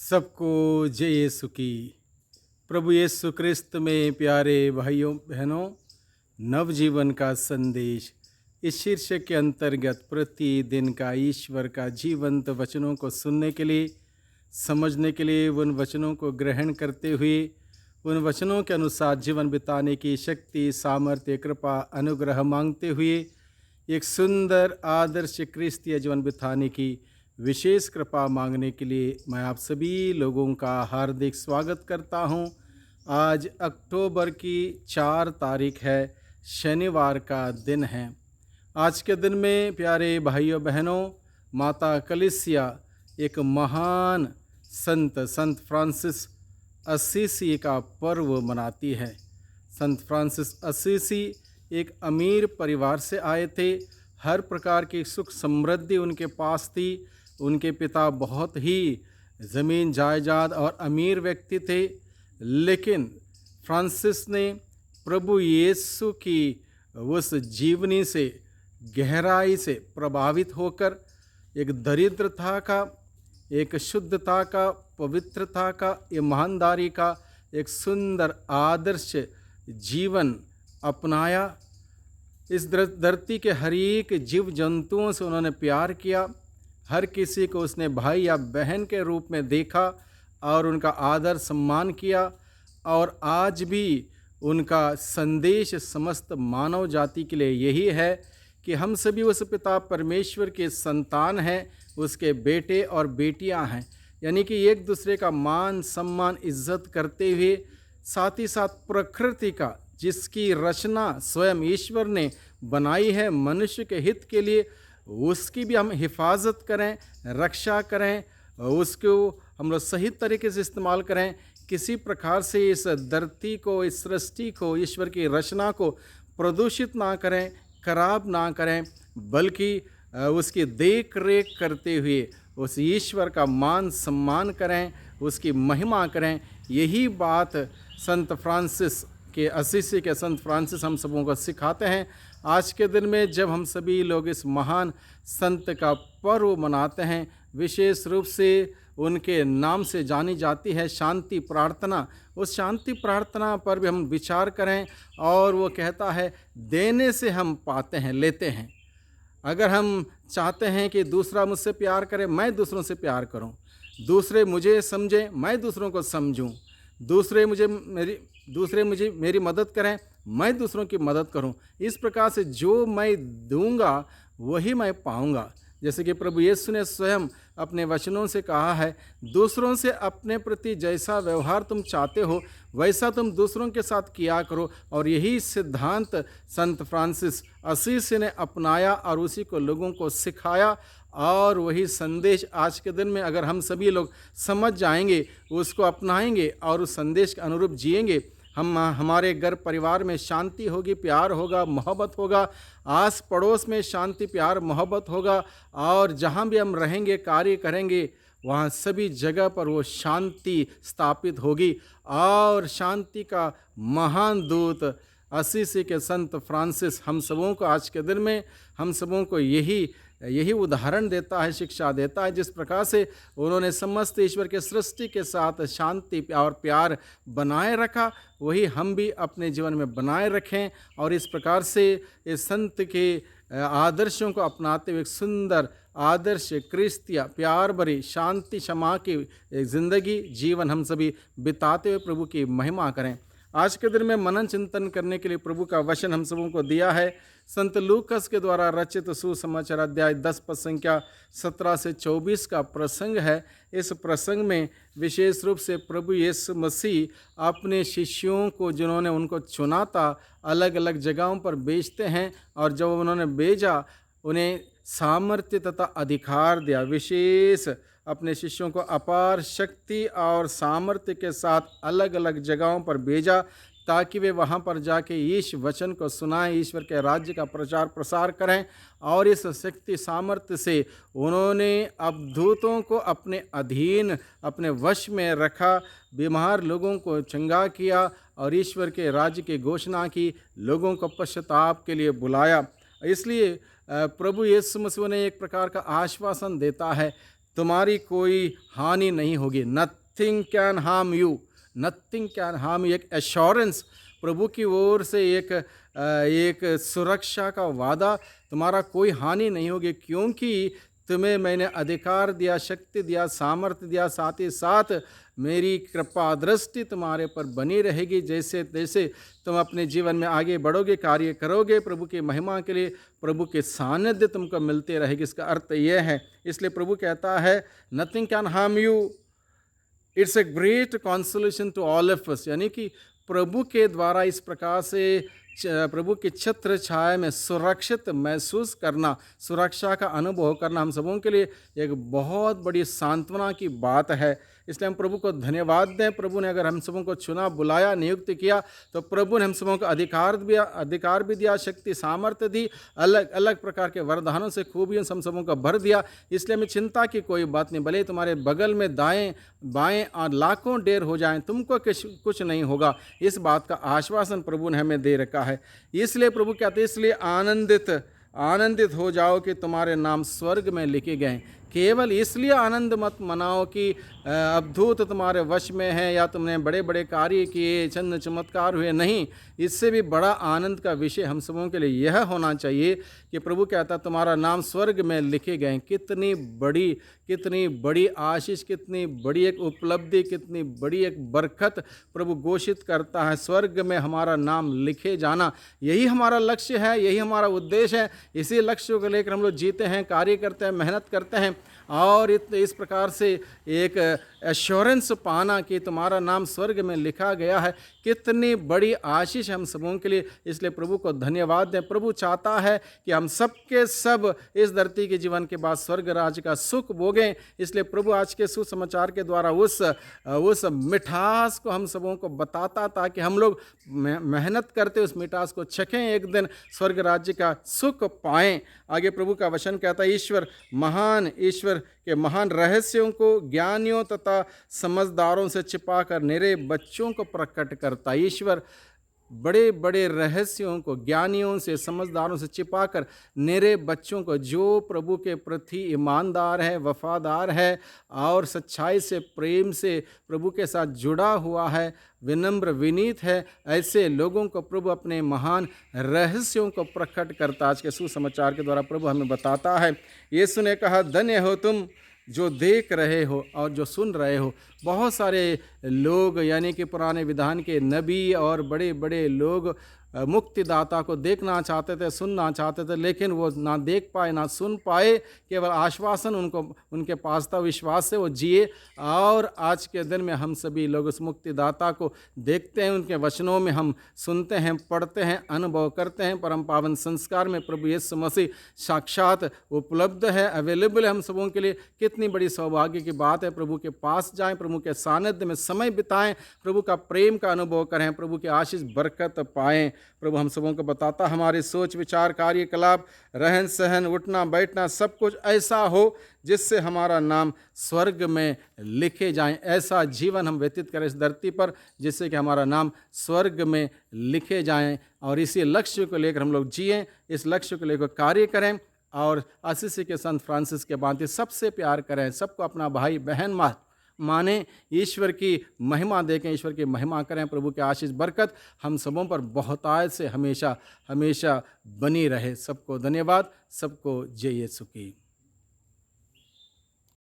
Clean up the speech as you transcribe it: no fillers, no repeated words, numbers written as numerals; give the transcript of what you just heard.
सबको जय यीशु की। प्रभु यीशु क्रिस्त में प्यारे भाइयों बहनों, नवजीवन का संदेश इस शीर्षक के अंतर्गत प्रतिदिन का ईश्वर का जीवंत वचनों को सुनने के लिए, समझने के लिए, उन वचनों को ग्रहण करते हुए उन वचनों के अनुसार जीवन बिताने की शक्ति, सामर्थ्य, कृपा, अनुग्रह मांगते हुए एक सुंदर आदर्श क्रिस्तीय जीवन बिताने की विशेष कृपा मांगने के लिए मैं आप सभी लोगों का हार्दिक स्वागत करता हूं। आज अक्टूबर की 4 तारीख है, शनिवार का दिन है। आज के दिन में प्यारे भाइयों बहनों, माता कलीसिया एक महान संत फ्रांसिस असीसी का पर्व मनाती है। संत फ्रांसिस असीसी एक अमीर परिवार से आए थे। हर प्रकार की सुख समृद्धि उनके पास थी। उनके पिता बहुत ही ज़मीन जायदाद और अमीर व्यक्ति थे, लेकिन फ्रांसिस ने प्रभु यीशु की उस जीवनी से गहराई से प्रभावित होकर एक दरिद्रता का, एक शुद्धता का, पवित्रता का, ईमानदारी का एक सुंदर आदर्श जीवन अपनाया। इस धरती के हर एक जीव जंतुओं से उन्होंने प्यार किया। हर किसी को उसने भाई या बहन के रूप में देखा और उनका आदर सम्मान किया। और आज भी उनका संदेश समस्त मानव जाति के लिए यही है कि हम सभी उस पिता परमेश्वर के संतान हैं, उसके बेटे और बेटियां हैं। यानी कि एक दूसरे का मान सम्मान इज्जत करते हुए, साथ ही साथ प्रकृति का, जिसकी रचना स्वयं ईश्वर ने बनाई है मनुष्य के हित के लिए, उसकी भी हम हिफाजत करें, रक्षा करें, उसको हम लोग सही तरीके से इस्तेमाल करें। किसी प्रकार से इस धरती को, इस सृष्टि को, ईश्वर की रचना को प्रदूषित ना करें, खराब ना करें, बल्कि उसकी देख रेख करते हुए उस ईश्वर का मान सम्मान करें, उसकी महिमा करें। यही बात संत फ्रांसिस के असीसी के संत फ्रांसिस हम सबों को सिखाते हैं। आज के दिन में जब हम सभी लोग इस महान संत का पर्व मनाते हैं, विशेष रूप से उनके नाम से जानी जाती है शांति प्रार्थना, उस शांति प्रार्थना पर भी हम विचार करें। और वो कहता है, देने से हम पाते हैं, लेते हैं। अगर हम चाहते हैं कि दूसरा मुझसे प्यार करे, मैं दूसरों से प्यार करूं, दूसरे मुझे समझें, मैं दूसरों को समझूं, दूसरे मुझे मेरी मदद करें, मैं दूसरों की मदद करूं। इस प्रकार से जो मैं दूंगा वही मैं पाऊंगा। जैसे कि प्रभु यीशु ने स्वयं अपने वचनों से कहा है, दूसरों से अपने प्रति जैसा व्यवहार तुम चाहते हो वैसा तुम दूसरों के साथ किया करो। और यही सिद्धांत संत फ्रांसिस असीसी ने अपनाया और उसी को लोगों को सिखाया। और वही संदेश आज के दिन में अगर हम सभी लोग समझ जाएंगे, उसको अपनाएंगे और उस संदेश के अनुरूप जिएंगे, हमारे घर परिवार में शांति होगी, प्यार होगा, मोहब्बत होगा, आस पड़ोस में शांति, प्यार, मोहब्बत होगा। और जहाँ भी हम रहेंगे, कार्य करेंगे, वहाँ सभी जगह पर वो शांति स्थापित होगी। और शांति का महान दूत असीसी के संत फ्रांसिस हम सबों को आज के दिन में हम सबों को यही उदाहरण देता है, शिक्षा देता है। जिस प्रकार से उन्होंने समस्त ईश्वर के सृष्टि के साथ शांति और प्यार बनाए रखा, वही हम भी अपने जीवन में बनाए रखें। और इस प्रकार से इस संत के आदर्शों को अपनाते हुए एक सुंदर आदर्श क्रिस्तीय प्यार भरी शांति क्षमा की ज़िंदगी जीवन हम सभी बिताते हुए प्रभु की महिमा करें। आज के दिन में मनन चिंतन करने के लिए प्रभु का वचन हम सबों को दिया है। संत लूकस के द्वारा रचित सुसमाचार अध्याय 10 पद संख्या 17 से 24 का प्रसंग है। इस प्रसंग में विशेष रूप से प्रभु यीशु मसीह अपने शिष्यों को, जिन्होंने उनको चुना था, अलग अलग जगहों पर भेजते हैं। और जब उन्होंने भेजा, उन्हें सामर्थ्य तथा अधिकार दिया। विशेष अपने शिष्यों को अपार शक्ति और सामर्थ्य के साथ अलग अलग जगहों पर भेजा, ताकि वे वहाँ पर जाके ईश वचन को सुनाएं, ईश्वर के राज्य का प्रचार प्रसार करें। और इस शक्ति सामर्थ्य से उन्होंने अवधूतों को अपने अधीन, अपने वश में रखा, बीमार लोगों को चंगा किया और ईश्वर के राज्य की घोषणा की, लोगों को पश्चाताप के लिए बुलाया। इसलिए प्रभु यीशु मसीह ने एक प्रकार का आश्वासन देता है, तुम्हारी कोई हानि नहीं होगी, न nothing can harm you, nothing can harm you, एक एश्योरेंस प्रभु की ओर से, एक सुरक्षा का वादा, तुम्हारा कोई हानि नहीं होगी, क्योंकि तुम्हें मैंने अधिकार दिया, शक्ति दिया, सामर्थ्य दिया, साथ ही साथ मेरी कृपा दृष्टि तुम्हारे पर बनी रहेगी। जैसे जैसे तुम अपने जीवन में आगे बढ़ोगे, कार्य करोगे प्रभु की महिमा के लिए, प्रभु के सानिध्य तुमको मिलते रहेगी। इसका अर्थ यह है, इसलिए प्रभु कहता है nothing can harm you, it's a great consolation to all of us, यानी कि प्रभु के द्वारा इस प्रकार से प्रभु की छत्र छाया में सुरक्षित महसूस करना, सुरक्षा का अनुभव करना हम सबों के लिए एक बहुत बड़ी सांत्वना की बात है। इसलिए हम प्रभु को धन्यवाद दें। प्रभु ने अगर हम सबों को चुना, बुलाया, नियुक्त किया, तो प्रभु ने हम सबों को अधिकार भी दिया, शक्ति, सामर्थ्य दी, अलग अलग प्रकार के वरदानों से खूबियों से हम सबों को भर दिया। इसलिए हमें चिंता की कोई बात नहीं। भले तुम्हारे बगल में दाएं बाएं और लाखों डेर हो जाएं, तुमको कुछ नहीं होगा, इस बात का आश्वासन प्रभु ने हमें दे रखा है। इसलिए प्रभु कहते हैं, इसलिए आनंदित हो जाओ कि तुम्हारे नाम स्वर्ग में लिखे गए। केवल इसलिए आनंद मत मनाओ कि अद्भुत तुम्हारे वश में है या तुमने बड़े बड़े कार्य किए, चंद चमत्कार हुए, नहीं। इससे भी बड़ा आनंद का विषय हम सबों के लिए यह होना चाहिए कि प्रभु कहता तुम्हारा नाम स्वर्ग में लिखे गए। कितनी बड़ी आशीष, कितनी बड़ी एक उपलब्धि, कितनी बड़ी एक बरकत प्रभु घोषित करता है, स्वर्ग में हमारा नाम लिखे जाना। यही हमारा लक्ष्य है, यही हमारा उद्देश्य है। इसी लक्ष्य को लेकर हम लोग जीते हैं, कार्य करते हैं, मेहनत करते हैं, और इस प्रकार से एक एश्योरेंस पाना कि तुम्हारा नाम स्वर्ग में लिखा गया है, कितनी बड़ी आशीष हम सबों के लिए। इसलिए प्रभु को धन्यवाद दें। प्रभु चाहता है कि हम सब के सब इस धरती के जीवन के बाद स्वर्ग राज्य का सुख भोगें। इसलिए प्रभु आज के सुसमाचार के द्वारा उस मिठास को हम सबों को बताता, ताकि हम लोग मेहनत करते उस मिठास को चखें, एक दिन स्वर्ग राज्य का सुख पाएं। आगे प्रभु का वचन कहता है, ईश्वर के महान रहस्यों को ज्ञानियों तथा समझदारों से छिपाकर निरे बच्चों को प्रकट करता है। ईश्वर बड़े बड़े रहस्यों को ज्ञानियों से, समझदारों से छिपाकर निरे बच्चों को, जो प्रभु के प्रति ईमानदार है, वफादार है और सच्चाई से, प्रेम से प्रभु के साथ जुड़ा हुआ है, विनम्र विनीत है, ऐसे लोगों को प्रभु अपने महान रहस्यों को प्रकट करता। आज के सुसमाचार के द्वारा प्रभु हमें बताता है। यीशु ने कहा, धन्य हो तुम जो देख रहे हो और जो सुन रहे हो। बहुत सारे लोग, यानी कि पुराने विधान के नबी और बड़े बड़े लोग मुक्तिदाता को देखना चाहते थे, सुनना चाहते थे, लेकिन वो ना देख पाए, ना सुन पाए। केवल आश्वासन उनके पास था, विश्वास से वो जिए। और आज के दिन में हम सभी लोग उस मुक्तिदाता को देखते हैं, उनके वचनों में हम सुनते हैं, पढ़ते हैं, अनुभव करते हैं। परम पावन संस्कार में प्रभु यीशु मसीह साक्षात उपलब्ध है, अवेलेबल है हम सबों के लिए। कितनी बड़ी सौभाग्य की बात है। प्रभु के पास जाएं, प्रभु के सानिध्य में समय बिताएं, प्रभु का प्रेम का अनुभव करें, प्रभु की आशीष बरकत पाएं। प्रभु हम सबों को बताता, हमारे सोच विचार, कार्यकलाप, रहन सहन, उठना बैठना, सब कुछ ऐसा हो जिससे हमारा नाम स्वर्ग में लिखे जाएं। ऐसा जीवन हम व्यतीत करें इस धरती पर, जिससे कि हमारा नाम स्वर्ग में लिखे जाएं, और इसी लक्ष्य को लेकर हम लोग जिएं, इस लक्ष्य को लेकर कार्य करें, और असीसी के संत फ्रांसिस के भांति सबसे प्यार करें, सबको अपना भाई बहन माने, ईश्वर की महिमा देखें, ईश्वर की महिमा करें। प्रभु की आशीष बरकत हम सबों पर बहुतायत से हमेशा हमेशा बनी रहे। सबको धन्यवाद, सबको जय यीशु की।